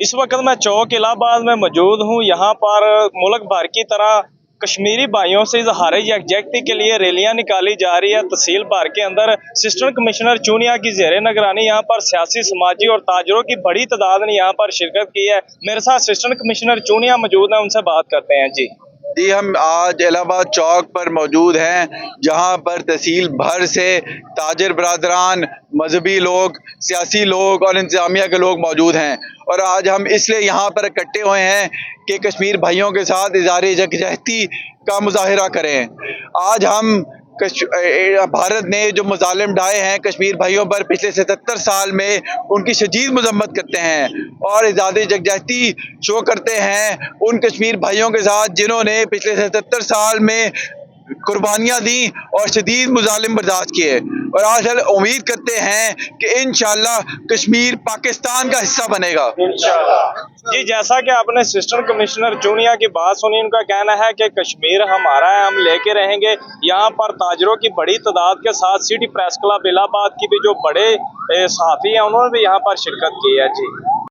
इस वक्त मैं चौक इलाहाबाद में मौजूद हूँ। यहाँ पर मुल्क भर की तरह कश्मीरी भाइयों से इजहार यकजहती के लिए रैलियां निकाली जा रही है। तहसील भर के अंदर असिस्टेंट कमिश्नर चूनिया की ज़ेरे निगरानी यहाँ पर सियासी, समाजी और ताजरों की बड़ी तादाद ने यहाँ पर शिरकत की है। मेरे साथ असिस्टेंट कमिश्नर चूनिया मौजूद है, उनसे बात करते हैं। जी, हम आज इलाहाबाद चौक पर मौजूद हैं, जहां पर तहसील भर से ताजर बरादरान, मजहबी लोग, सियासी लोग और इंतजामिया के लोग मौजूद हैं। और आज हम इसलिए यहाँ पर इकट्ठे हुए हैं कि कश्मीर भाइयों के साथ इज़हार यकजहती का मुजाहिरा करें। आज हम भारत ने जो मुजालिम ढाए हैं कश्मीर भाइयों पर पिछले 77 साल में, उनकी शदीद मजम्मत करते हैं और इज़हार यकजहती शो करते हैं उन कश्मीर भाइयों के साथ जिन्होंने पिछले 77 साल में कुर्बानियां दी और शदीद मुजालिम बर्दाश्त किए। और आज हम उम्मीद करते हैं कि इंशाअल्लाह कश्मीर पाकिस्तान का हिस्सा बनेगा इंशाअल्लाह। जी, जैसा कि आपने असिस्टेंट कमिश्नर चूनिया की बात सुनी, उनका कहना है कि कश्मीर हमारा है, हम लेके रहेंगे। यहाँ पर ताजरों की बड़ी तादाद के साथ सिटी प्रेस क्लब इलाहाबाद की भी जो बड़े सहाफ़ी हैं, उन्होंने भी यहाँ पर शिरकत की है। जी,